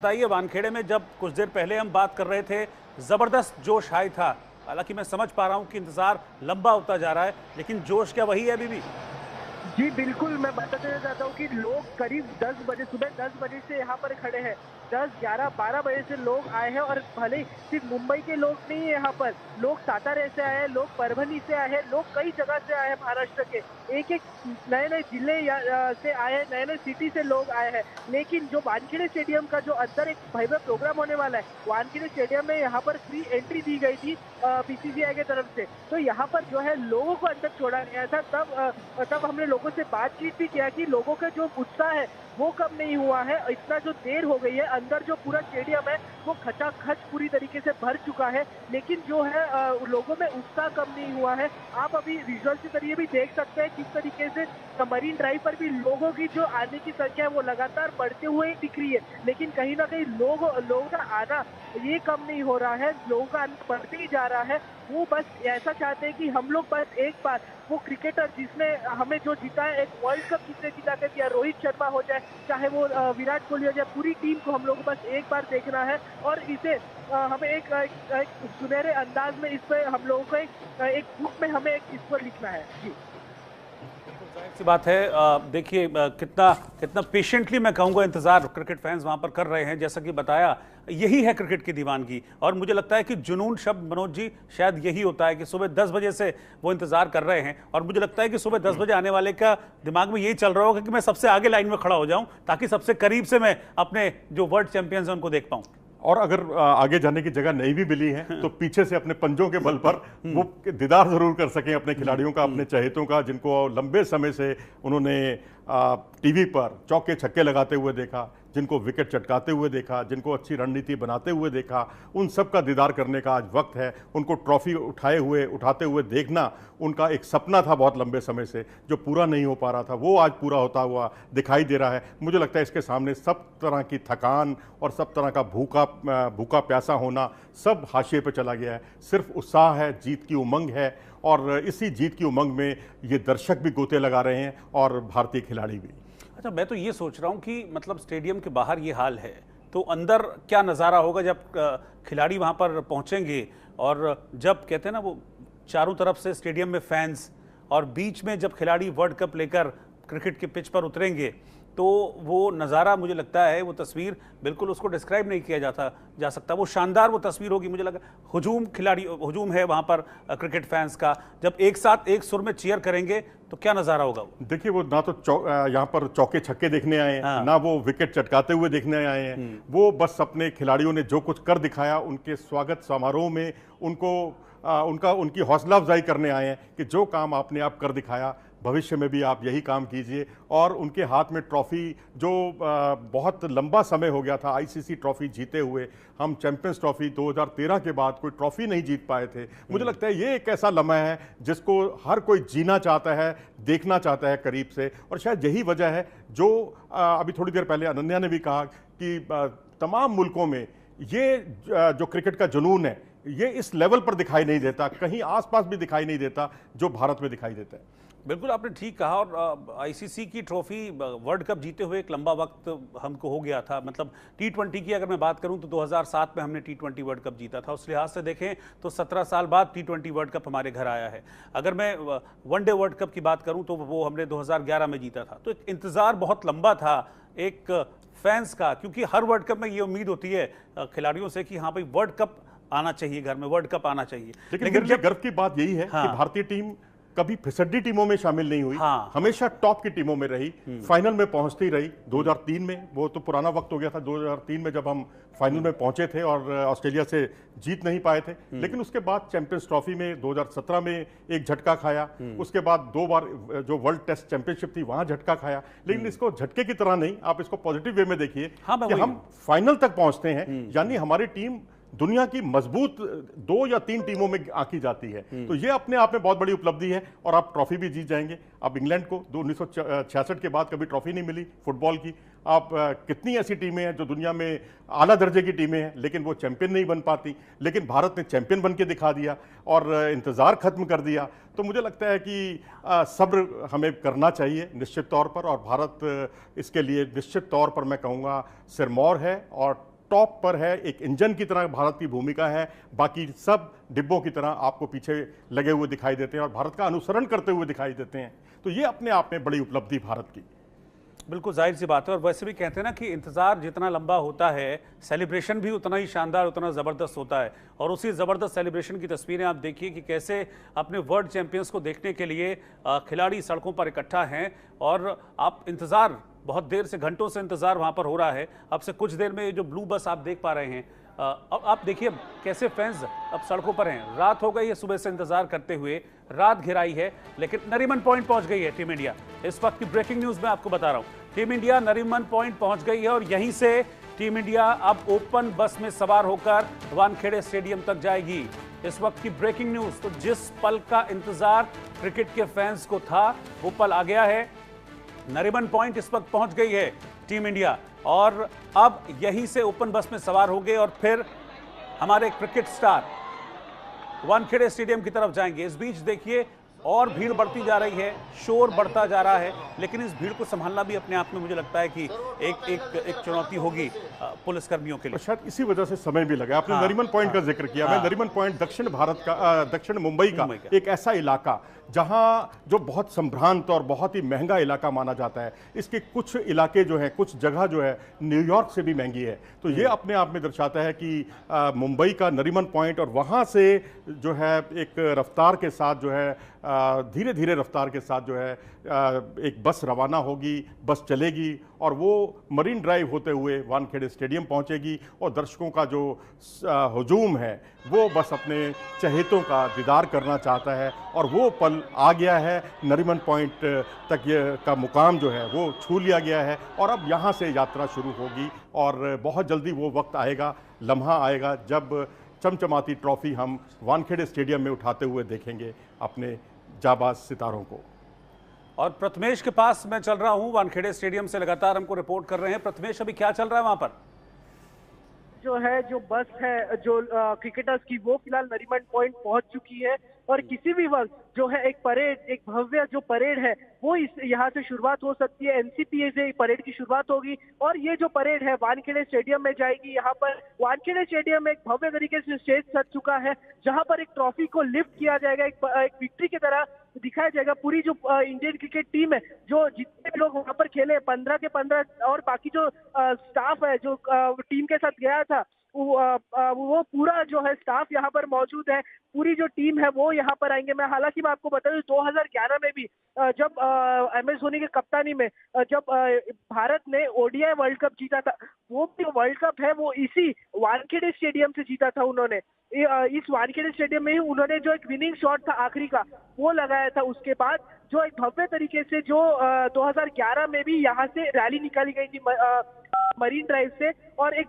बताइए, वानखेड़े में जब कुछ देर पहले हम बात कर रहे थे, जबरदस्त जोश हाई था। हालांकि मैं समझ पा रहा हूं कि इंतजार लंबा होता जा रहा है, लेकिन जोश क्या वही है अभी भी? जी, बिल्कुल, मैं बता देना चाहता हूँ कि लोग करीब 10 बजे, सुबह 10 बजे से यहाँ पर खड़े हैं। 10, 11, 12 बजे से लोग आए हैं और भले ही सिर्फ मुंबई के लोग नहीं है यहाँ पर, लोग सातारा से आए हैं, लोग परभनी से आए हैं, लोग कई जगह से आए हैं महाराष्ट्र के। एक-एक नए-नए जिले से आए हैं, नए-नए सिटी से लोग आए हैं। लेकिन जो वानखेड़े स्टेडियम का जो अंदर एक भव्य प्रोग्राम होने वाला है, वानखेड़े स्टेडियम में यहाँ पर फ्री एंट्री दी गई थी बीसीसीआई की तरफ से। तो यहाँ पर जो है लोगों को अंदर छोड़ा गया था। तब हमने लोगों से बातचीत भी किया कि लोगों का जो उत्साह है वो कम नहीं हुआ है। इतना जो देर हो गई है, अंदर जो पूरा स्टेडियम है वो खचाखच पूरी तरीके से भर चुका है, लेकिन जो है लोगों में उत्साह कम नहीं हुआ है। आप अभी विजुअल के जरिए भी देख सकते हैं किस तरीके से मरीन ड्राइव पर भी लोगों की जो आने की संख्या है वो लगातार बढ़ते हुए दिख रही है, लेकिन कहीं ना कहीं लोगों का आना ये कम नहीं हो रहा है, लोगों का आना बढ़ते ही जा रहा है। वो बस ऐसा चाहते हैं कि हम लोग बस एक बार वो क्रिकेटर जिसने हमें जो जीता है, एक वर्ल्ड कप जिसने जीता कर दिया, रोहित शर्मा हो जाए, चाहे वो विराट कोहली हो जाए, पूरी टीम को हम लोग को बस एक बार देखना है और इसे हमें एक सुनहरे अंदाज में इस पे हम लोगों को एक बुक में हमें इस पर लिखना है। जी, जाहिर सी बात है। देखिए, कितना कितना पेशेंटली मैं कहूँगा इंतजार क्रिकेट फैंस वहां पर कर रहे हैं। जैसा कि बताया, यही है क्रिकेट की दीवानगी। और मुझे लगता है कि जुनून शब्द, मनोज जी, शायद यही होता है कि सुबह 10 बजे से वो इंतजार कर रहे हैं। और मुझे लगता है कि सुबह 10 बजे आने वाले का दिमाग में यही चल रहा होगा कि मैं सबसे आगे लाइन में खड़ा हो जाऊं, ताकि सबसे करीब से मैं अपने जो वर्ल्ड चैंपियंस हैं उनको देख पाऊं। और अगर आगे जाने की जगह नहीं भी मिली है तो पीछे से अपने पंजों के बल पर वो दीदार जरूर कर सकें अपने खिलाड़ियों का, अपने चहेतों का, जिनको लंबे समय से उन्होंने टीवी पर चौके छक्के लगाते हुए देखा, जिनको विकेट चटकाते हुए देखा, जिनको अच्छी रणनीति बनाते हुए देखा। उन सब का दीदार करने का आज वक्त है। उनको ट्रॉफी उठाते हुए देखना उनका एक सपना था बहुत लंबे समय से, जो पूरा नहीं हो पा रहा था, वो आज पूरा होता हुआ दिखाई दे रहा है। मुझे लगता है इसके सामने सब तरह की थकान और सब तरह का भूखा प्यासा होना सब हाशिए पे चला गया है। सिर्फ उत्साह है, जीत की उमंग है, और इसी जीत की उमंग में ये दर्शक भी गोते लगा रहे हैं और भारतीय खिलाड़ी भी। अच्छा, मैं तो ये सोच रहा हूँ कि मतलब स्टेडियम के बाहर ये हाल है, तो अंदर क्या नज़ारा होगा जब खिलाड़ी वहाँ पर पहुँचेंगे। और जब कहते हैं ना, वो चारों तरफ से स्टेडियम में फैंस, और बीच में जब खिलाड़ी वर्ल्ड कप लेकर क्रिकेट के पिच पर उतरेंगे, तो वो नज़ारा, मुझे लगता है वो तस्वीर बिल्कुल उसको डिस्क्राइब नहीं किया जा सकता। वो शानदार वो तस्वीर होगी। मुझे लगा हुजूम है वहाँ पर क्रिकेट फैंस का, जब एक साथ एक सुर में चीयर करेंगे तो क्या नज़ारा होगा वो। देखिए, वो ना तो यहाँ पर चौके छक्के देखने आए हैं, हाँ। ना वो विकेट चटकाते हुए देखने आए हैं। वो बस अपने खिलाड़ियों ने जो कुछ कर दिखाया, उनके स्वागत समारोह में उनकी हौसला अफजाई करने आए हैं कि जो काम आपने आप कर दिखाया, भविष्य में भी आप यही काम कीजिए। और उनके हाथ में ट्रॉफी, जो बहुत लंबा समय हो गया था आईसीसी ट्रॉफी जीते हुए, हम चैंपियंस ट्रॉफी 2013 के बाद कोई ट्रॉफी नहीं जीत पाए थे। मुझे लगता है ये एक ऐसा लम्हा है जिसको हर कोई जीना चाहता है, देखना चाहता है करीब से। और शायद यही वजह है जो अभी थोड़ी देर पहले अनन्या ने भी कहा कि तमाम मुल्कों में ये जो क्रिकेट का जुनून है, ये इस लेवल पर दिखाई नहीं देता, कहीं आसपास भी दिखाई नहीं देता जो भारत में दिखाई देता है। बिल्कुल, आपने ठीक कहा। और आईसीसी की ट्रॉफी, वर्ल्ड कप जीते हुए एक लंबा वक्त हमको हो गया था। मतलब टी20 की अगर मैं बात करूं तो 2007 में हमने टी20 वर्ल्ड कप जीता था। उस लिहाज से देखें तो 17 साल बाद टी20 वर्ल्ड कप हमारे घर आया है। अगर मैं वनडे वर्ल्ड कप की बात करूं तो वो हमने 2011 में जीता था। तो एक इंतज़ार बहुत लंबा था एक फैंस का, क्योंकि हर वर्ल्ड कप में ये उम्मीद होती है खिलाड़ियों से कि हाँ भाई, वर्ल्ड कप आना चाहिए घर में, वर्ल्ड कप आना चाहिए। लेकिन गर्व की बात यही है कि भारतीय टीम कभी फिसड्डी टीमों में शामिल नहीं हुई। हाँ। हमेशा टॉप की टीमों में रही, फाइनल में पहुंचती रही। 2003 में, वो तो पुराना वक्त हो गया था, 2003 में जब हम फाइनल में पहुंचे थे और ऑस्ट्रेलिया से जीत नहीं पाए थे। लेकिन उसके बाद चैंपियंस ट्रॉफी में 2017 में एक झटका खाया, उसके बाद 2 बार जो वर्ल्ड टेस्ट चैंपियनशिप थी वहां झटका खाया। लेकिन इसको झटके की तरह नहीं, आप इसको पॉजिटिव वे में देखिए। हाँ, कि हम फाइनल तक पहुंचते हैं, यानी हमारी टीम दुनिया की मजबूत 2 या 3 टीमों में आकी जाती है। तो ये अपने आप में बहुत बड़ी उपलब्धि है। और आप ट्रॉफी भी जीत जाएंगे। अब इंग्लैंड को 1966 के बाद कभी ट्रॉफी नहीं मिली फुटबॉल की। आप कितनी ऐसी टीमें हैं जो दुनिया में आला दर्जे की टीमें हैं, लेकिन वो चैंपियन नहीं बन पाती। लेकिन भारत ने चैंपियन बन के दिखा दिया और इंतज़ार खत्म कर दिया। तो मुझे लगता है कि सब्र हमें करना चाहिए निश्चित तौर पर, और भारत इसके लिए निश्चित तौर पर मैं कहूँगा सिरमौर है और टॉप पर है, एक इंजन की तरह भारत की भूमिका है, बाकी सब डिब्बों की तरह आपको पीछे लगे हुए दिखाई देते हैं और भारत का अनुसरण करते हुए दिखाई देते हैं। तो ये अपने आप में बड़ी उपलब्धि भारत की। बिल्कुल जाहिर सी बात है, और वैसे भी कहते हैं ना कि इंतजार जितना लंबा होता है, सेलिब्रेशन भी उतना ही शानदार, उतना ज़बरदस्त होता है। और उसी ज़बरदस्त सेलिब्रेशन की तस्वीरें आप देखिए कि कैसे अपने वर्ल्ड चैंपियंस को देखने के लिए खिलाड़ी सड़कों पर इकट्ठा हैं, और आप इंतज़ार बहुत देर से, घंटों से इंतजार वहां पर हो रहा है। अब से कुछ देर में ये जो ब्लू बस आप देख पा रहे हैं, अब आप देखिए कैसे फैंस अब सड़कों पर हैं। रात हो गई है सुबह से इंतजार करते हुए, रात घिराई है, लेकिन नरीमन पॉइंट पहुंच गई है टीम इंडिया। इस वक्त की ब्रेकिंग न्यूज में आपको बता रहा हूं, टीम इंडिया नरीमन पॉइंट पहुंच गई है और यहीं से टीम इंडिया अब ओपन बस में सवार होकर वानखेड़े स्टेडियम तक जाएगी। इस वक्त की ब्रेकिंग न्यूज, तो जिस पल का इंतजार क्रिकेट के फैंस को था वो पल आ गया है। नरीमन पॉइंट इस वक्त पहुंच गई है टीम इंडिया, और अब यहीं से ओपन बस में सवार होंगे और फिर हमारे क्रिकेट स्टार वानखेड़े स्टेडियम की तरफ जाएंगे। इस बीच देखिए और भीड़ बढ़ती जा रही है, शोर बढ़ता जा रहा है, लेकिन इस भीड़ को संभालना भी अपने आप में मुझे लगता है कि एक चुनौती होगी पुलिसकर्मियों के लिए। शायद इसी वजह से समय भी लगा। आपने नरीमन पॉइंट का जिक्र किया। मैं नरीमन पॉइंट दक्षिण भारत का, दक्षिण मुंबई का एक ऐसा इलाका जहां जो बहुत संभ्रांत और बहुत ही महंगा इलाका माना जाता है। इसके कुछ इलाके जो है, कुछ जगह जो है न्यूयॉर्क से भी महंगी है। तो ये अपने आप में दर्शाता है कि मुंबई का नरीमन पॉइंट, और वहां से जो है एक रफ्तार के साथ जो है धीरे धीरे रफ्तार के साथ जो है एक बस रवाना होगी, बस चलेगी और वो मरीन ड्राइव होते हुए वानखेड़े स्टेडियम पहुंचेगी, और दर्शकों का जो हुजूम है वो बस अपने चहेतों का दीदार करना चाहता है। और वो पल आ गया है, नरीमन पॉइंट तक का मुकाम जो है वो छू लिया गया है, और अब यहाँ से यात्रा शुरू होगी। और बहुत जल्दी वो वक्त आएगा, लम्हा आएगा जब चमचमाती ट्रॉफी हम वानखेड़े स्टेडियम में उठाते हुए देखेंगे अपने जाबाज सितारों को। और प्रथमेश के पास मैं चल रहा हूं, वानखेड़े स्टेडियम से लगातार हमको रिपोर्ट कर रहे हैं। प्रथमेश, अभी क्या चल रहा है वहां पर? जो बस है जो क्रिकेटर्स की, वो फिलहाल नरीमन पॉइंट पहुंच चुकी है, और किसी भी वक्त जो है एक परेड, एक भव्य जो परेड है वो इस यहाँ से शुरुआत हो सकती है। एनसीपीए से परेड की शुरुआत होगी, और ये जो परेड है वानखेड़े स्टेडियम में जाएगी। यहाँ पर वानखेड़े स्टेडियम में एक भव्य तरीके से स्टेज सज चुका है, जहाँ पर एक ट्रॉफी को लिफ्ट किया जाएगा, एक विक्ट्री की तरह दिखाया जाएगा। पूरी जो इंडियन क्रिकेट टीम है, जो जितने भी लोग वहां पर खेले 15 के 15, और बाकी जो स्टाफ है जो टीम के साथ गया था, वो पूरा जो है स्टाफ यहाँ पर मौजूद है। पूरी जो टीम है वो यहाँ पर आएंगे। मैं आपको बता दूं 2011 में भी जब MS धोनी के कप्तानी में जब भारत ने ODI वर्ल्ड कप जीता था, वो जो वर्ल्ड कप है वो इसी वानखेड़े स्टेडियम से जीता था उन्होंने। इस वानखेड़े स्टेडियम में ही उन्होंने जो एक विनिंग शॉट था आखिरी का वो लगाया था। उसके बाद जो एक भव्य तरीके से जो 2011 में भी यहाँ से रैली निकाली गई थी मरीन ड्राइव से, और एक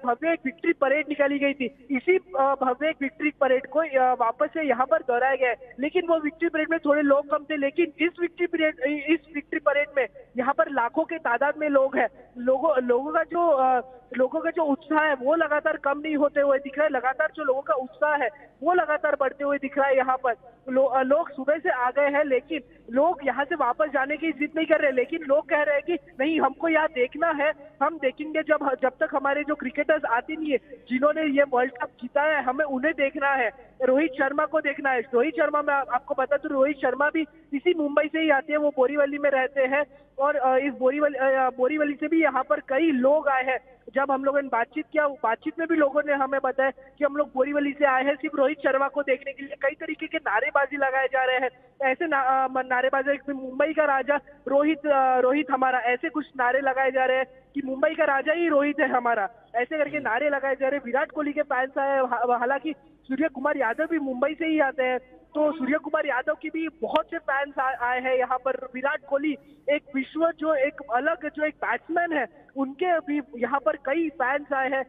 भव्य विक्ट्री परेड निकाली गई थी। इसी भव्य विक्ट्री परेड को वापस से यहाँ पर दोहराया गया है। लेकिन वो विक्ट्री परेड में थोड़े लोग कम थे, लेकिन इस विक्ट्री परेड में यहाँ पर लाखों के तादाद में लोग हैं। लोगों का जो उत्साह है वो लगातार कम नहीं होते हुए दिख रहा है। लगातार जो लोगों का उत्साह है वो लगातार बढ़ते हुए दिख रहा है। यहाँ पर लोग सुबह से आ गए हैं, लेकिन लोग यहाँ से वापस जाने की जिद नहीं कर रहे। लेकिन लोग कह रहे हैं कि नहीं, हमको यहाँ देखना है, हम देखेंगे जब तक हमारे जो क्रिकेटर्स आते नहीं है जिन्होंने ये वर्ल्ड कप जीता है, हमें उन्हें देखना है। रोहित शर्मा को देखना है। रोहित शर्मा, मैं आपको बता दूं, रोहित शर्मा भी इसी मुंबई से ही आते हैं, वो बोरीवली में रहते हैं, और इस बोरीवली से भी यहाँ पर कई लोग आए हैं। जब हम लोगों ने बातचीत किया, बातचीत में भी लोगों ने हमें बताया कि हम लोग बोरीवली से आए हैं सिर्फ रोहित शर्मा को देखने के लिए। कई तरीके के नारेबाजी लगाए जा रहे हैं, ऐसे नारेबाजी, मुंबई का राजा रोहित हमारा, ऐसे कुछ नारे लगाए जा रहे हैं कि मुंबई का राजा ही रोहित है हमारा, ऐसे करके नारे लगाए जा रहे हैं। विराट कोहली के फैंस आए, हालांकि सूर्य कुमार यादव भी मुंबई से ही आते हैं, तो सूर्य कुमार यादव की भी बहुत से फैंस आए हैं यहाँ पर। विराट कोहली एक विश्व जो एक अलग जो एक बैट्समैन है, उनके भी यहाँ पर कई फैंस आए हैं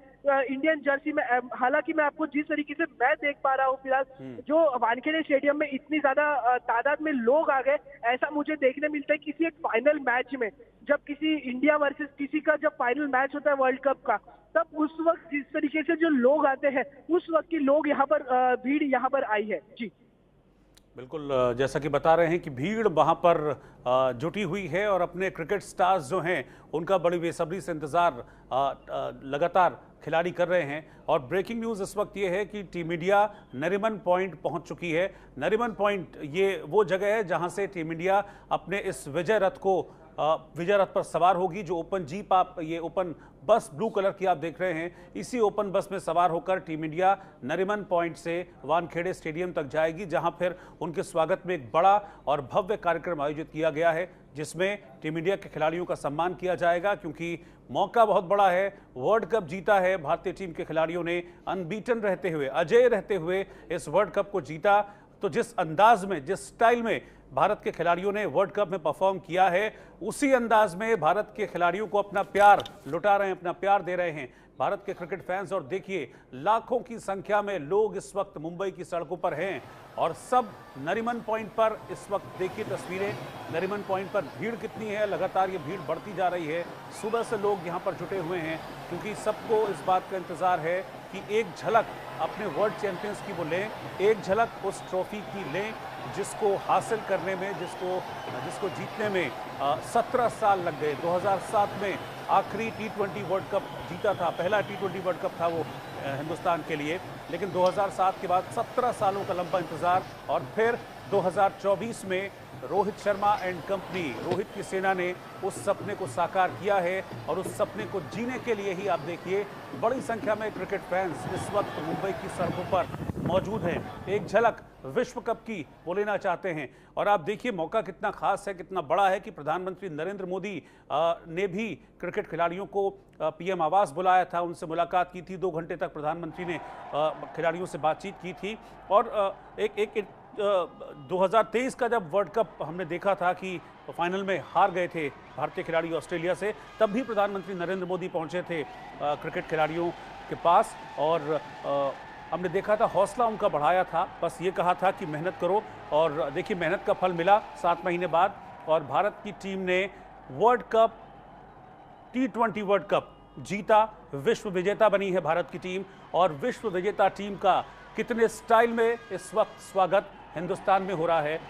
इंडियन जर्सी में। हालांकि मैं आपको जिस तरीके से मैं देख पा रहा हूँ फिलहाल, जो वानखेड़े स्टेडियम में इतनी ज्यादा तादाद में लोग आ गए, ऐसा मुझे देखने मिलता है किसी एक फाइनल मैच में। जब किसी इंडिया वर्सेस किसी का जब फाइनल मैच होता है वर्ल्ड कप का, तब उस वक्त जिस तरीके से जो लोग आते हैं, उस वक्त के लोग यहाँ पर भीड़ यहाँ पर आई है। जी बिल्कुल, जैसा कि बता रहे हैं कि भीड़ वहां पर जुटी हुई है और अपने क्रिकेट स्टार्स जो हैं उनका बड़ी बेसब्री से इंतजार लगातार खिलाड़ी कर रहे हैं। और ब्रेकिंग न्यूज़ इस वक्त ये है कि टीम इंडिया नरीमन पॉइंट पहुंच चुकी है। नरीमन पॉइंट ये वो जगह है जहां से टीम इंडिया अपने इस विजय रथ पर सवार होगी। जो ओपन जीप ये ओपन बस ब्लू कलर की आप देख रहे हैं, इसी ओपन बस में सवार होकर टीम इंडिया नरीमन पॉइंट से वानखेड़े स्टेडियम तक जाएगी, जहां फिर उनके स्वागत में एक बड़ा और भव्य कार्यक्रम आयोजित किया गया है, जिसमें टीम इंडिया के खिलाड़ियों का सम्मान किया जाएगा। क्योंकि मौका बहुत बड़ा है, वर्ल्ड कप जीता है भारतीय टीम के खिलाड़ियों ने, अनबीटन रहते हुए, अजेय रहते हुए इस वर्ल्ड कप को जीता। तो जिस अंदाज में, जिस स्टाइल में भारत के खिलाड़ियों ने वर्ल्ड कप में परफॉर्म किया है, उसी अंदाज में भारत के खिलाड़ियों को अपना प्यार लुटा रहे हैं, अपना प्यार दे रहे हैं भारत के क्रिकेट फैंस। और देखिए, लाखों की संख्या में लोग इस वक्त मुंबई की सड़कों पर हैं और सब नरीमन पॉइंट पर इस वक्त देखिए तस्वीरें, नरीमन पॉइंट पर भीड़ कितनी है, लगातार ये भीड़ बढ़ती जा रही है। सुबह से लोग यहाँ पर जुटे हुए हैं क्योंकि सबको इस बात का इंतजार है कि एक झलक अपने वर्ल्ड चैंपियंस की वो लें, एक झलक उस ट्रॉफी की लें जिसको हासिल करने में, जिसको जीतने में 17 साल लग गए। 2007 में आखिरी T20 वर्ल्ड कप जीता था, पहला T20 वर्ल्ड कप था वो हिंदुस्तान के लिए, लेकिन 2007 के बाद 17 सालों का लंबा इंतजार। और फिर 2024 में रोहित शर्मा एंड कंपनी, रोहित की सेना ने उस सपने को साकार किया है और उस सपने को जीने के लिए ही आप देखिए बड़ी संख्या में क्रिकेट फैंस इस वक्त मुंबई की सड़कों पर मौजूद हैं। एक झलक विश्व कप की वो लेना चाहते हैं। और आप देखिए मौका कितना खास है, कितना बड़ा है कि प्रधानमंत्री नरेंद्र मोदी ने भी क्रिकेट खिलाड़ियों को पीएम आवास बुलाया था, उनसे मुलाकात की थी। 2 घंटे तक प्रधानमंत्री ने खिलाड़ियों से बातचीत की थी। और 2023 का जब वर्ल्ड कप हमने देखा था कि फाइनल में हार गए थे भारतीय खिलाड़ी ऑस्ट्रेलिया से, तब भी प्रधानमंत्री नरेंद्र मोदी पहुंचे थे क्रिकेट खिलाड़ियों के पास और हमने देखा था हौसला उनका बढ़ाया था। बस ये कहा था कि मेहनत करो और देखिए मेहनत का फल मिला 7 महीने बाद। और भारत की टीम ने world cup, T20 world cup जीता, विश्व विजेता बनी है भारत की टीम। और विश्व विजेता टीम का कितने स्टाइल में इस वक्त स्वागत हिंदुस्तान में हो रहा है,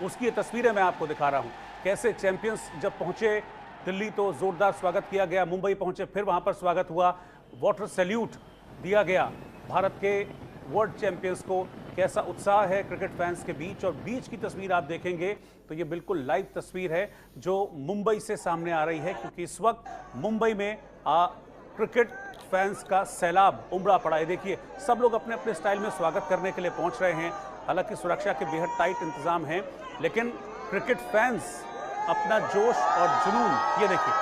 उसकी ये तस्वीरें मैं आपको दिखा रहा हूं। कैसे चैंपियंस जब पहुंचे दिल्ली तो जोरदार स्वागत किया गया, मुंबई पहुंचे फिर वहां पर स्वागत हुआ, वाटर सैल्यूट दिया गया भारत के वर्ल्ड चैंपियंस को। कैसा उत्साह है क्रिकेट फैंस के बीच। और बीच की तस्वीर आप देखेंगे तो ये बिल्कुल लाइव तस्वीर है जो मुंबई से सामने आ रही है, क्योंकि इस वक्त मुंबई में क्रिकेट फैंस का सैलाब उमड़ा पड़ा है। देखिए सब लोग अपने अपने स्टाइल में स्वागत करने के लिए पहुंच रहे हैं। हालांकि सुरक्षा के बेहद टाइट इंतजाम हैं, लेकिन क्रिकेट फैंस अपना जोश और जुनून, ये देखिए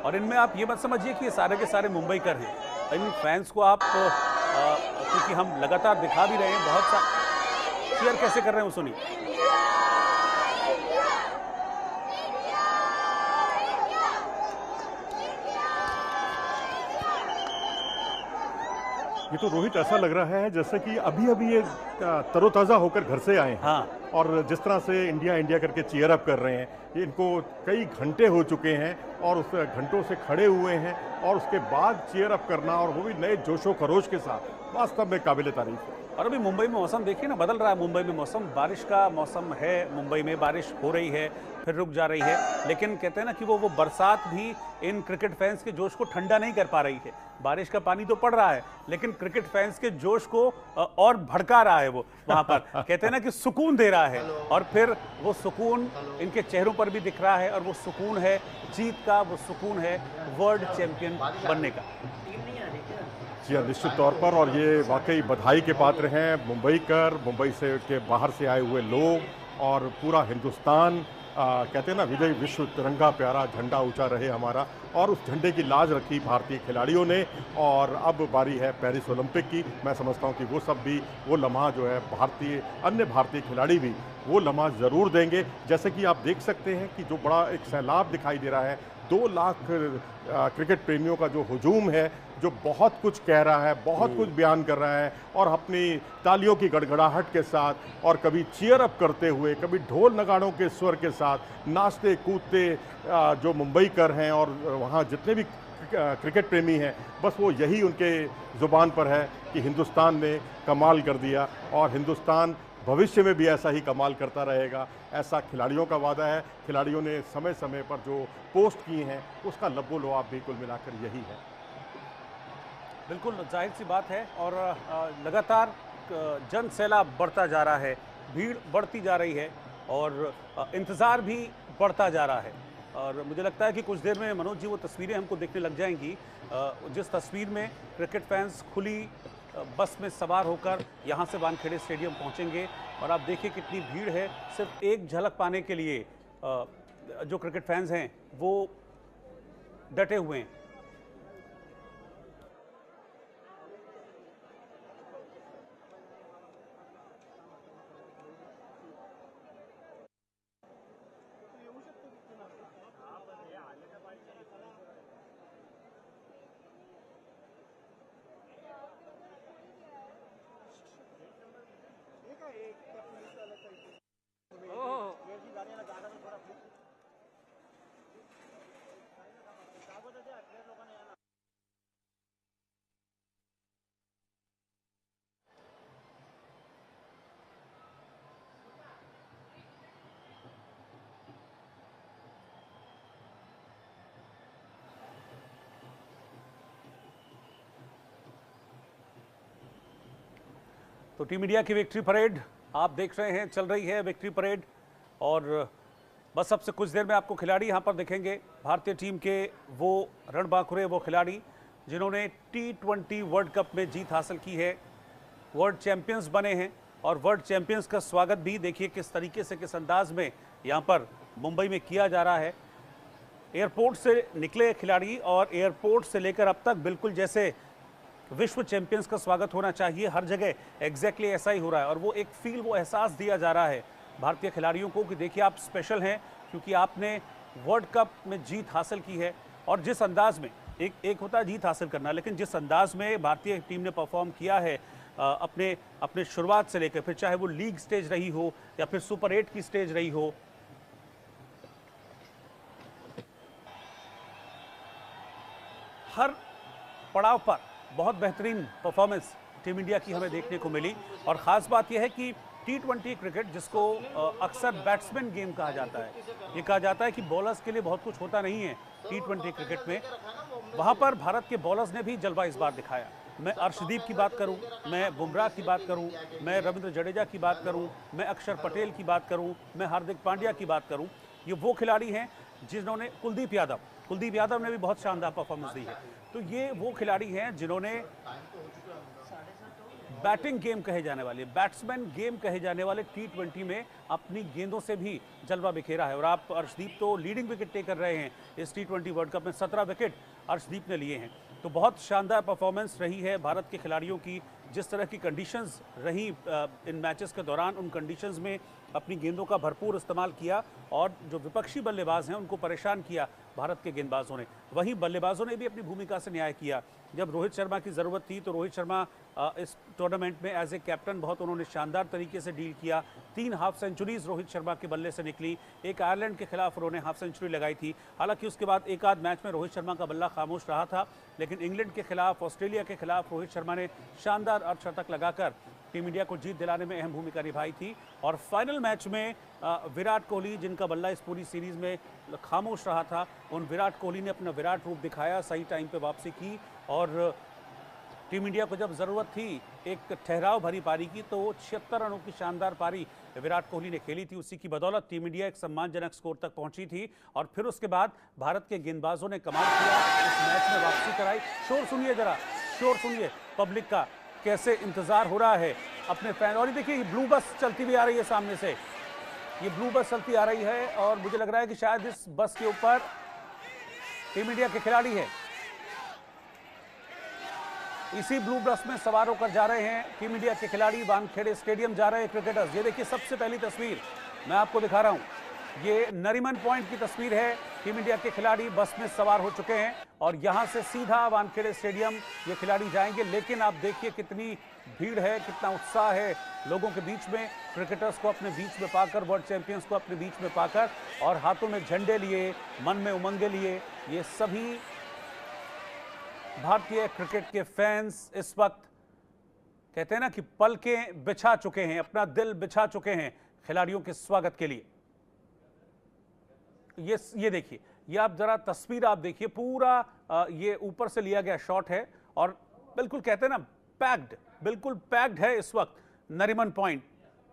और इनमें आप ये मत समझिए कि ये सारे के सारे मुंबईकर हैं। इन फैंस को आप क्योंकि हम लगातार दिखा भी रहे हैं, बहुत सा चीयर कैसे कर रहे हैं वो सुनिए। ये तो रोहित ऐसा लग रहा है जैसे कि अभी अभी ये तरोताज़ा होकर घर से आए हैं। हाँ। और जिस तरह से इंडिया इंडिया करके चीयर अप कर रहे हैं, ये इनको कई घंटे हो चुके हैं और उस घंटों से खड़े हुए हैं और उसके बाद चीयर अप करना, और वो भी नए जोशो खरोश के साथ, वास्तव में काबिल तारीफ है। और अभी मुंबई में मौसम देखिए ना, बदल रहा है मुंबई में मौसम, बारिश का मौसम है मुंबई में, बारिश हो रही है फिर रुक जा रही है, लेकिन कहते हैं ना कि वो बरसात भी इन क्रिकेट फैंस के जोश को ठंडा नहीं कर पा रही है। बारिश का पानी तो पड़ रहा है लेकिन क्रिकेट फैंस के जोश को और भड़का रहा है वो वहां पर। कहते हैं ना कि सुकून दे रहा है, और फिर वो सुकून इनके चेहरों पर भी दिख रहा है, और वो सुकून है जीत का, वो सुकून है वर्ल्ड चैंपियन बनने का। जी हाँ, निश्चित तौर पर, और ये वाकई बधाई के पात्र हैं मुंबई से के बाहर से आए हुए लोग और पूरा हिंदुस्तान। कहते हैं ना, विजय विश्व तिरंगा प्यारा, झंडा ऊंचा रहे हमारा, और उस झंडे की लाज रखी भारतीय खिलाड़ियों ने। और अब बारी है पेरिस ओलंपिक की। मैं समझता हूं कि वो सब भी वो लम्हा जो है अन्य भारतीय खिलाड़ी भी वो लम्हा ज़रूर देंगे। जैसे कि आप देख सकते हैं कि जो बड़ा एक सैलाब दिखाई दे रहा है, 2 लाख क्रिकेट प्रेमियों का जो हुजूम है, जो बहुत कुछ कह रहा है, बहुत कुछ बयान कर रहा है, और अपनी तालियों की गड़गड़ाहट के साथ, और कभी चीयर अप करते हुए, कभी ढोल नगाड़ों के स्वर के साथ नाचते कूदते जो मुंबईकर हैं और वहाँ जितने भी क्रिकेट प्रेमी हैं, बस वो यही उनके ज़ुबान पर है कि हिंदुस्तान ने कमाल कर दिया और हिंदुस्तान भविष्य में भी ऐसा ही कमाल करता रहेगा। ऐसा खिलाड़ियों का वादा है। खिलाड़ियों ने समय समय पर जो पोस्ट किए हैं उसका लबो-लुआब भी कुल मिलाकर यही है। बिल्कुल जाहिर सी बात है और लगातार जन सैलाब बढ़ता जा रहा है, भीड़ बढ़ती जा रही है और इंतज़ार भी बढ़ता जा रहा है। और मुझे लगता है कि कुछ देर में मनोज जी वो तस्वीरें हमको देखने लग जाएंगी, जिस तस्वीर में क्रिकेट फैंस खुली बस में सवार होकर यहाँ से वानखेड़े स्टेडियम पहुँचेंगे और आप देखिए कितनी भीड़ है। सिर्फ एक झलक पाने के लिए जो क्रिकेट फैंस हैं वो डटे हुए हैं। तो टीम इंडिया की विक्ट्री परेड आप देख रहे हैं, चल रही है विक्ट्री परेड और बस अब से कुछ देर में आपको खिलाड़ी यहाँ पर दिखेंगे। भारतीय टीम के वो रणबांकुरे, वो खिलाड़ी जिन्होंने T20 वर्ल्ड कप में जीत हासिल की है, वर्ल्ड चैंपियंस बने हैं और वर्ल्ड चैंपियंस का स्वागत भी देखिए किस तरीके से, किस अंदाज में यहाँ पर मुंबई में किया जा रहा है। एयरपोर्ट से निकले खिलाड़ी और एयरपोर्ट से लेकर अब तक बिल्कुल जैसे विश्व चैंपियंस का स्वागत होना चाहिए, हर जगह एग्जैक्टली ऐसा ही हो रहा है और वो एक फील, वो एहसास दिया जा रहा है भारतीय खिलाड़ियों को कि देखिए आप स्पेशल हैं क्योंकि आपने वर्ल्ड कप में जीत हासिल की है। और जिस अंदाज में एक होता है जीत हासिल करना, लेकिन जिस अंदाज में भारतीय टीम ने परफॉर्म किया है अपने शुरुआत से लेकर, फिर चाहे वो लीग स्टेज रही हो या फिर सुपर 8 की स्टेज रही हो, हर पड़ाव पर बहुत बेहतरीन परफॉर्मेंस टीम इंडिया की हमें देखने को मिली। और ख़ास बात यह है कि T20 क्रिकेट, जिसको अक्सर बैट्समैन गेम कहा जाता है, ये कहा जाता है कि बॉलर्स के लिए बहुत कुछ होता नहीं है T20 क्रिकेट में, वहाँ पर भारत के बॉलर्स ने भी जलवा इस बार दिखाया। मैं अर्शदीप की बात करूं, मैं बुमराह की बात करूं, मैं रविंद्र जडेजा की बात करूं, मैं अक्षर पटेल की बात करूं, मैं हार्दिक पांड्या की बात करूं, ये वो खिलाड़ी हैं जिन्होंने, कुलदीप यादव ने भी बहुत शानदार परफॉर्मेंस दी है। तो ये वो खिलाड़ी हैं जिन्होंने बैटिंग गेम कहे जाने वाले, बैट्समैन गेम कहे जाने वाले T20 में अपनी गेंदों से भी जलवा बिखेरा है। और आप अर्शदीप तो लीडिंग विकेट टेकर रहे हैं इस T20 वर्ल्ड कप में, 17 विकेट अर्शदीप ने लिए हैं। तो बहुत शानदार परफॉर्मेंस रही है भारत के खिलाड़ियों की। जिस तरह की कंडीशंस रही इन मैचेस के दौरान, उन कंडीशंस में अपनी गेंदों का भरपूर इस्तेमाल किया और जो विपक्षी बल्लेबाज हैं उनको परेशान किया भारत के गेंदबाजों ने। वहीं बल्लेबाजों ने भी अपनी भूमिका से न्याय किया। जब रोहित शर्मा की ज़रूरत थी तो रोहित शर्मा इस टूर्नामेंट में एज ए कैप्टन बहुत उन्होंने शानदार तरीके से डील किया। 3 हाफ सेंचुरीज रोहित शर्मा के बल्ले से निकली। एक आयरलैंड के खिलाफ उन्होंने हाफ सेंचुरी लगाई थी। हालांकि उसके बाद एक आध मैच में रोहित शर्मा का बल्ला खामोश रहा था, लेकिन इंग्लैंड के खिलाफ, ऑस्ट्रेलिया के खिलाफ रोहित शर्मा ने शानदार अर्धशतक लगाकर टीम इंडिया को जीत दिलाने में अहम भूमिका निभाई थी। और फाइनल मैच में विराट कोहली, जिनका बल्ला इस पूरी सीरीज में खामोश रहा था, उन विराट कोहली ने अपना विराट रूप दिखाया, सही टाइम पे वापसी की और टीम इंडिया को जब ज़रूरत थी एक ठहराव भरी पारी की, तो 76 रनों की शानदार पारी विराट कोहली ने खेली थी। उसी की बदौलत टीम इंडिया एक सम्मानजनक स्कोर तक पहुंची थी और फिर उसके बाद भारत के गेंदबाजों ने कमाल किया, इस मैच में वापसी कराई। शोर सुनिए जरा, शोर सुनिए पब्लिक का, कैसे इंतजार हो रहा है अपने फैन। और देखिए ये ब्लू बस चलती हुई आ रही है सामने से, ये ब्लू बस चलती आ रही है और मुझे लग रहा है कि शायद इस बस के ऊपर टीम इंडिया के खिलाड़ी हैं। इसी ब्लू बस में सवार होकर जा रहे हैं टीम इंडिया के खिलाड़ी, वानखेड़े स्टेडियम जा रहे हैं क्रिकेटर्स। ये देखिए सबसे पहली तस्वीर मैं आपको दिखा रहा हूं, ये नरीमन पॉइंट की तस्वीर है। टीम इंडिया के खिलाड़ी बस में सवार हो चुके हैं और यहां से सीधा वानखेड़े स्टेडियम ये खिलाड़ी जाएंगे। लेकिन आप देखिए कितनी भीड़ है, कितना उत्साह है लोगों के बीच में, क्रिकेटर्स को अपने बीच में पाकर, वर्ल्ड चैंपियंस को अपने बीच में पाकर और हाथों में झंडे लिए, मन में उमंगे लिए, ये सभी भारतीय क्रिकेट के फैंस इस वक्त कहते हैं ना कि पलकें बिछा चुके हैं, अपना दिल बिछा चुके हैं खिलाड़ियों के स्वागत के लिए। ये देखिए, ये आप जरा तस्वीर आप देखिए, पूरा ये ऊपर से लिया गया शॉट है और बिल्कुल कहते हैं ना पैक्ड, बिल्कुल पैक्ड है इस वक्त नरीमन पॉइंट।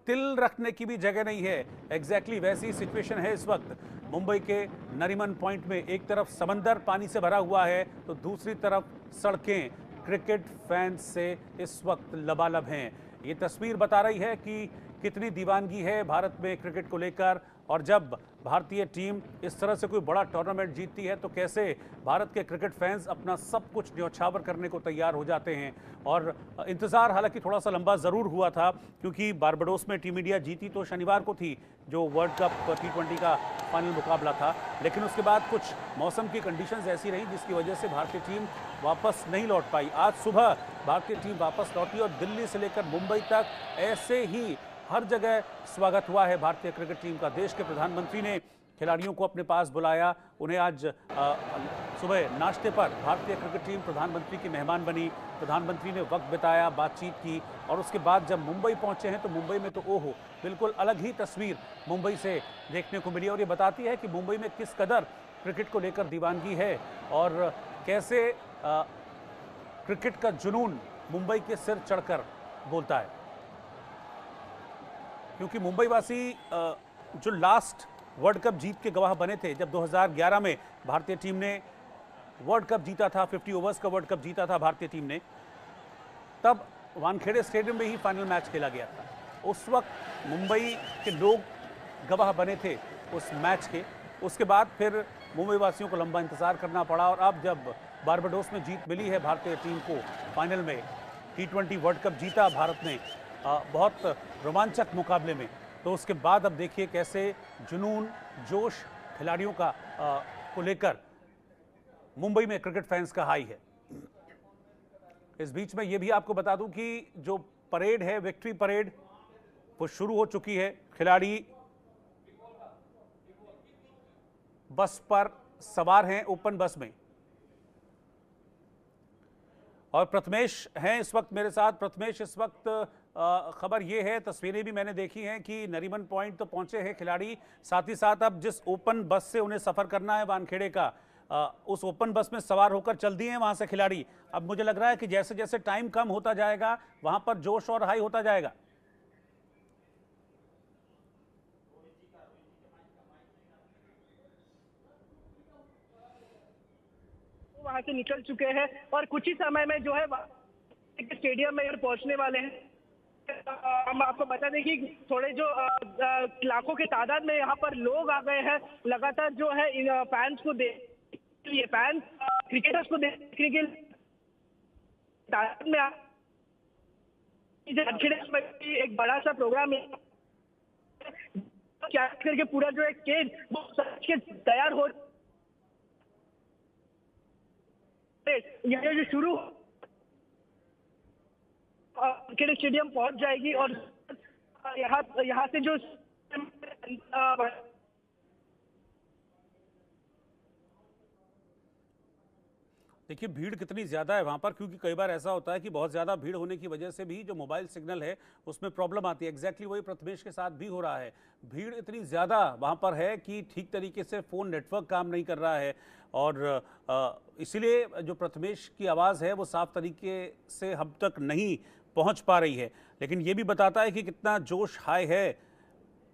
तिल रखने की भी जगह नहीं है। एग्जैक्टली वैसी सिचुएशन है इस वक्त मुंबई के नरीमन पॉइंट में। एक तरफ समंदर पानी से भरा हुआ है तो दूसरी तरफ सड़कें क्रिकेट फैंस से इस वक्त लबालब हैं। ये तस्वीर बता रही है कि कितनी दीवानगी है भारत में क्रिकेट को लेकर, और जब भारतीय टीम इस तरह से कोई बड़ा टूर्नामेंट जीतती है तो कैसे भारत के क्रिकेट फैंस अपना सब कुछ न्यौछावर करने को तैयार हो जाते हैं। और इंतज़ार हालांकि थोड़ा सा लंबा ज़रूर हुआ था, क्योंकि बारबाडोस में टीम इंडिया जीती तो शनिवार को थी जो वर्ल्ड कप T20 का फाइनल मुकाबला था, लेकिन उसके बाद कुछ मौसम की कंडीशंस ऐसी रही जिसकी वजह से भारतीय टीम वापस नहीं लौट पाई। आज सुबह भारतीय टीम वापस लौटी और दिल्ली से लेकर मुंबई तक ऐसे ही हर जगह स्वागत हुआ है भारतीय क्रिकेट टीम का। देश के प्रधानमंत्री ने खिलाड़ियों को अपने पास बुलाया, उन्हें आज सुबह नाश्ते पर भारतीय क्रिकेट टीम प्रधानमंत्री की मेहमान बनी। प्रधानमंत्री ने वक्त बिताया, बातचीत की, और उसके बाद जब मुंबई पहुंचे हैं तो मुंबई में तो ओहो, बिल्कुल अलग ही तस्वीर मुंबई से देखने को मिली। और ये बताती है कि मुंबई में किस कदर क्रिकेट को लेकर दीवानगी है और कैसे क्रिकेट का जुनून मुंबई के सिर चढ़कर बोलता है। क्योंकि मुंबई वासी जो लास्ट वर्ल्ड कप जीत के गवाह बने थे, जब 2011 में भारतीय टीम ने वर्ल्ड कप जीता था, 50 ओवर्स का वर्ल्ड कप जीता था भारतीय टीम ने, तब वानखेड़े स्टेडियम में ही फाइनल मैच खेला गया था। उस वक्त मुंबई के लोग गवाह बने थे उस मैच के। उसके बाद फिर मुंबई वासियों को लंबा इंतजार करना पड़ा, और अब जब बारबाडोस में जीत मिली है भारतीय टीम को, फाइनल में T20 वर्ल्ड कप जीता भारत ने बहुत रोमांचक मुकाबले में, तो उसके बाद अब देखिए कैसे जुनून जोश खिलाड़ियों का को लेकर मुंबई में क्रिकेट फैंस का हाई है। इस बीच में ये भी आपको बता दूं कि जो परेड है, विक्ट्री परेड, वो शुरू हो चुकी है। खिलाड़ी बस पर सवार हैं, ओपन बस में, और प्रथमेश हैं इस वक्त मेरे साथ। प्रथमेश, इस वक्त खबर ये है, तस्वीरें भी मैंने देखी हैं कि नरीमन पॉइंट तो पहुंचे हैं खिलाड़ी, साथ ही साथ अब जिस ओपन बस से उन्हें सफर करना है वानखेड़े का, उस ओपन बस में सवार होकर चल दिए हैं वहां से खिलाड़ी। अब मुझे लग रहा है कि जैसे जैसे टाइम कम होता जाएगा वहां पर जोश और हाई होता जाएगा। वहां से निकल चुके हैं और कुछ ही समय में जो है स्टेडियम में पहुंचने वाले हैं। हम आपको बता दें कि थोड़े जो लाखों के तादाद में यहाँ पर लोग आ गए हैं। लगातार जो है इन फैंस को फैंस क्रिकेटर्स को देखने के लिए तादाद में एक बड़ा सा प्रोग्राम है क्या करके पूरा जो है केज वो सच के तैयार हो, यह जो शुरू क्रिकेट स्टेडियम पहुंच जाएगी और यहाँ से जो देखिए भीड़ कितनी ज़्यादा है वहाँ पर, क्योंकि कई बार ऐसा होता है कि बहुत ज़्यादा भीड़ होने की वजह से भी जो मोबाइल सिग्नल है उसमें प्रॉब्लम आती है। एग्जैक्टली वही प्रथमेश के साथ भी हो रहा है। भीड़ इतनी ज़्यादा वहाँ पर है कि ठीक तरीके से फ़ोन नेटवर्क काम नहीं कर रहा है, और इसीलिए जो प्रथमेश की आवाज़ है वो साफ तरीके से हम तक नहीं पहुँच पा रही है। लेकिन ये भी बताता है कि कितना जोश हाई है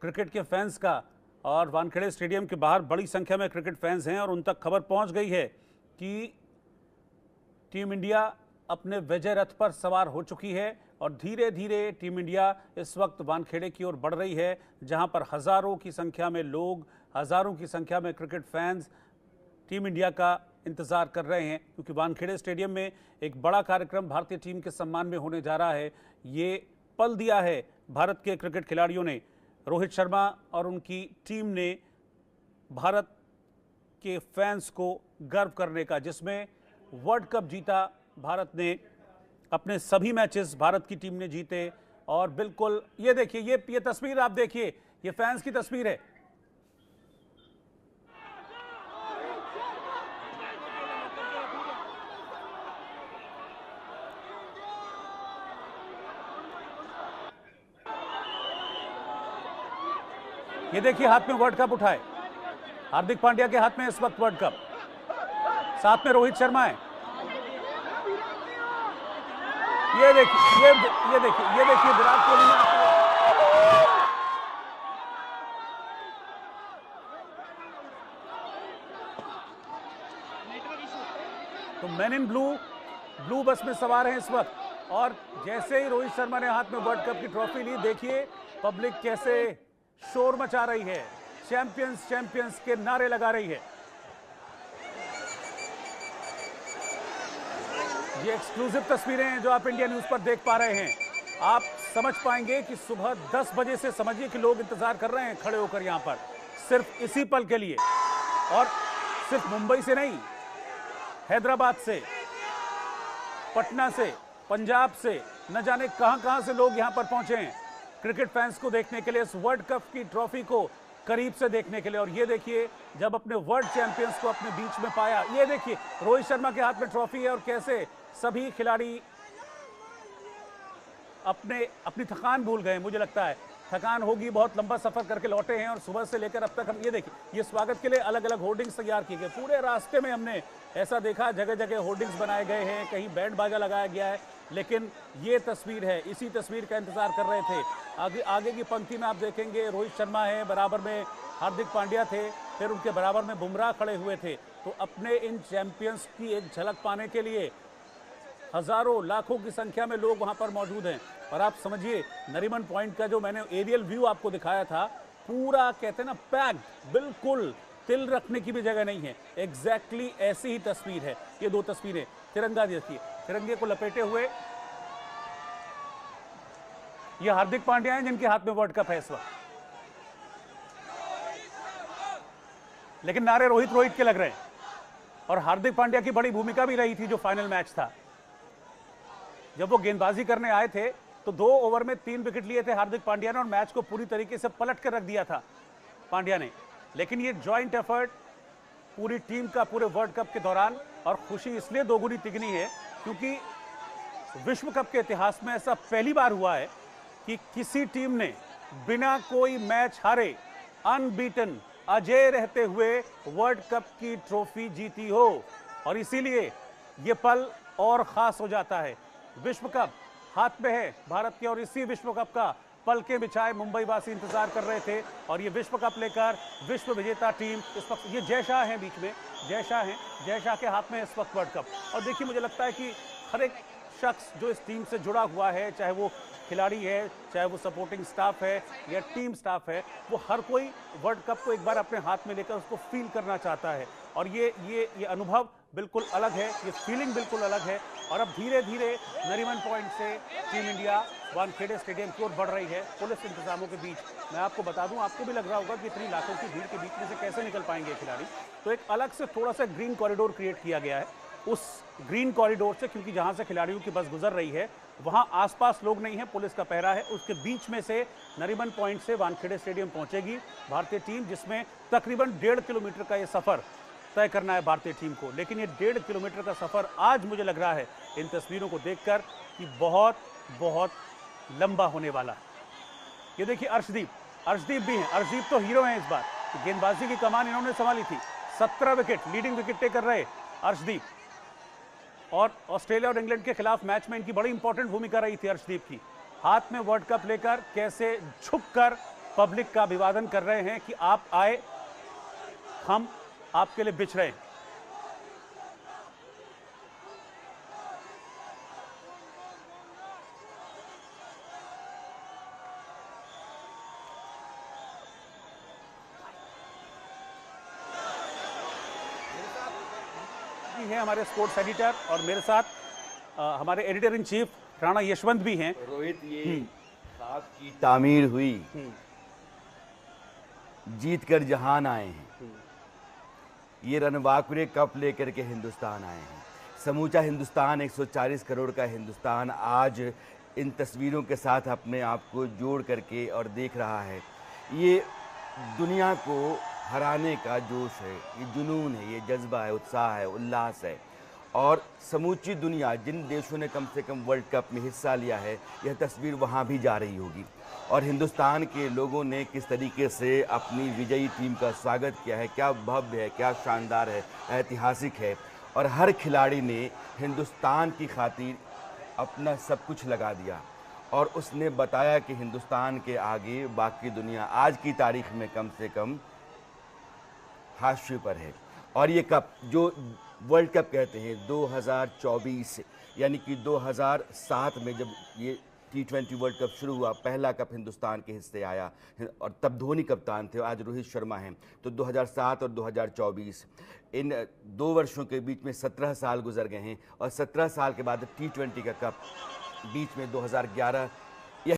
क्रिकेट के फैंस का, और वानखेड़े स्टेडियम के बाहर बड़ी संख्या में क्रिकेट फैंस हैं और उन तक खबर पहुँच गई है कि टीम इंडिया अपने विजय रथ पर सवार हो चुकी है, और धीरे धीरे टीम इंडिया इस वक्त वानखेड़े की ओर बढ़ रही है, जहां पर हज़ारों की संख्या में लोग, हज़ारों की संख्या में क्रिकेट फैंस टीम इंडिया का इंतज़ार कर रहे हैं, क्योंकि वानखेड़े स्टेडियम में एक बड़ा कार्यक्रम भारतीय टीम के सम्मान में होने जा रहा है। ये पल दिया है भारत के क्रिकेट खिलाड़ियों ने। रोहित शर्मा और उनकी टीम ने भारत के फैंस को गर्व करने का, जिसमें वर्ल्ड कप जीता भारत ने, अपने सभी मैचेस भारत की टीम ने जीते, और बिल्कुल ये देखिए, ये तस्वीर आप देखिए, ये फैंस की तस्वीर है। ये देखिए हाथ में वर्ल्ड कप उठाए, हार्दिक पांड्या के हाथ में इस वक्त वर्ल्ड कप, साथ में रोहित शर्मा है। ये देखिए विराट कोहली ने तो मैन इन ब्लू बस में सवार हैं इस वक्त। और जैसे ही रोहित शर्मा ने हाथ में वर्ल्ड कप की ट्रॉफी ली, देखिए पब्लिक कैसे शोर मचा रही है, चैंपियंस चैंपियंस के नारे लगा रही है। ये एक्सक्लूसिव तस्वीरें हैं जो आप इंडिया न्यूज पर देख पा रहे हैं। आप समझ पाएंगे कि सुबह 10 बजे से समझिए कि लोग इंतजार कर रहे हैं खड़े होकर यहां पर, सिर्फ इसी पल के लिए। और सिर्फ मुंबई से नहीं, हैदराबाद से, पटना से, पंजाब से, न जाने कहां से लोग यहां पर पहुंचे हैं क्रिकेट फैंस को देखने के लिए, इस वर्ल्ड कप की ट्रॉफी को करीब से देखने के लिए। और ये देखिए जब अपने वर्ल्ड चैंपियंस को अपने बीच में पाया, ये देखिए रोहित शर्मा के हाथ में ट्रॉफी है और कैसे सभी खिलाड़ी अपनी थकान भूल गए। मुझे लगता है थकान होगी, बहुत लंबा सफर करके लौटे हैं और सुबह से लेकर अब तक हम ये देखिए ये स्वागत के लिए अलग अलग होर्डिंग्स तैयार किए गए। पूरे रास्ते में हमने ऐसा देखा, जगह जगह होर्डिंग्स बनाए गए हैं, कहीं बैंड बाजा लगाया गया है। लेकिन ये तस्वीर है, इसी तस्वीर का इंतजार कर रहे थे। आगे की पंक्ति में आप देखेंगे रोहित शर्मा है, बराबर में हार्दिक पांड्या थे, फिर उनके बराबर में बुमराह खड़े हुए थे। तो अपने इन चैंपियंस की एक झलक पाने के लिए हजारों लाखों की संख्या में लोग वहां पर मौजूद हैं। और आप समझिए नरीमन पॉइंट का जो मैंने एरियल व्यू आपको दिखाया था, पूरा कहते हैं ना पैक्ड, बिल्कुल तिल रखने की भी जगह नहीं है। एग्जैक्टली ऐसी ही तस्वीर है। ये दो तस्वीरें, तिरंगा देखिए, तिरंगे को लपेटे हुए ये हार्दिक पांड्या हैं जिनके हाथ में वर्ल्ड कप है इस वक्त। लेकिन नारे रोहित के लग रहे हैं। और हार्दिक पांड्या की बड़ी भूमिका भी रही थी जो फाइनल मैच था। जब वो गेंदबाजी करने आए थे तो 2 ओवर में 3 विकेट लिए थे हार्दिक पांड्या ने और मैच को पूरी तरीके से पलट कर रख दिया था पांड्या ने। लेकिन ये जॉइंट एफर्ट पूरी टीम का पूरे वर्ल्ड कप के दौरान, और खुशी इसलिए दोगुनी तिगनी है क्योंकि विश्व कप के इतिहास में ऐसा पहली बार हुआ है कि किसी टीम ने बिना कोई मैच हारे, अनबीटन, अजेय रहते हुए वर्ल्ड कप की ट्रॉफी जीती हो। और इसीलिए ये पल और खास हो जाता है। विश्व कप हाथ में है भारत के और इसी विश्व कप का पलके बिछाए मुंबई वासी इंतजार कर रहे थे। और ये विश्व कप लेकर विश्व विजेता टीम इस वक्त, ये जय शाह हैं बीच में, जय शाह के हाथ में इस वक्त वर्ल्ड कप। और देखिए मुझे लगता है कि हर एक शख्स जो इस टीम से जुड़ा हुआ है, चाहे वो खिलाड़ी है, चाहे वो सपोर्टिंग स्टाफ है या टीम स्टाफ है, वो हर कोई वर्ल्ड कप को एक बार अपने हाथ में लेकर उसको फील करना चाहता है। और ये अनुभव बिल्कुल अलग है, ये फीलिंग बिल्कुल अलग है। और अब धीरे धीरे नरीमन पॉइंट से टीम इंडिया वानखेड़े स्टेडियम की ओर बढ़ रही है पुलिस इंतजामों के बीच। मैं आपको बता दूं, आपको भी लग रहा होगा कि इतनी लाखों की भीड़ के बीच में से कैसे निकल पाएंगे खिलाड़ी। तो एक अलग से थोड़ा सा ग्रीन कॉरिडोर क्रिएट किया गया है। उस ग्रीन कॉरिडोर से, क्योंकि जहां से खिलाड़ियों की बस गुजर रही है वहां आसपास लोग नहीं है, पुलिस का पहरा है, उसके बीच में से नरीमन पॉइंट से वानखेड़े स्टेडियम पहुंचेगी भारतीय टीम, जिसमें तकरीबन 1.5 किलोमीटर का ये सफर तय करना है भारतीय टीम को। लेकिन ये 1.5 किलोमीटर का सफर आज मुझे लग रहा है इन तस्वीरों को देखकर कि बहुत बहुत लंबा होने वाला है। ये देखिए अर्शदीप भी हैं। अर्शदीप तो हीरो हैं इस बार, गेंदबाजी की कमान इन्होंने संभाली थी। 17 विकेट, लीडिंग विकेट टेकर रहे अर्शदीप। और ऑस्ट्रेलिया और इंग्लैंड के खिलाफ मैच में इनकी बड़ी इंपॉर्टेंट भूमिका रही थी अर्शदीप की। हाथ में वर्ल्ड कप लेकर कैसे झुककर पब्लिक का अभिवादन कर रहे हैं कि आप आए, हम आपके लिए बिछ रहे हैं। है हमारे स्पोर्ट्स एडिटर और मेरे साथ हमारे editor in chief Rana Yashwant भी हैं। रोहित, ये खाब की तामीर हुई, जीत कर जहान आए हैं। ये रणबांकुरे कप लेकर के हिंदुस्तान आए हैं। समूचा हिंदुस्तान, 140 करोड़ का हिंदुस्तान आज इन तस्वीरों के साथ अपने आप को जोड़ करके और देख रहा है। ये दुनिया को हराने का जोश है, ये जुनून है, ये जज्बा है, उत्साह है, उल्लास है। और समूची दुनिया, जिन देशों ने कम से कम वर्ल्ड कप में हिस्सा लिया है, यह तस्वीर वहाँ भी जा रही होगी। और हिंदुस्तान के लोगों ने किस तरीके से अपनी विजयी टीम का स्वागत किया है, क्या भव्य है, क्या शानदार है, ऐतिहासिक है। और हर खिलाड़ी ने हिंदुस्तान की खातिर अपना सब कुछ लगा दिया और उसने बताया कि हिंदुस्तान के आगे बाकी दुनिया आज की तारीख में कम से कम हाशिए पर है। और ये कप जो वर्ल्ड कप कहते हैं 2024, यानी कि 2007 में जब ये T20 वर्ल्ड कप शुरू हुआ, पहला कप हिंदुस्तान के हिस्से आया और तब धोनी कप्तान थे, आज रोहित शर्मा हैं। तो 2007 और 2024 इन 2 वर्षों के बीच में 17 साल गुजर गए हैं और 17 साल के बाद T20 का कप बीच में 2011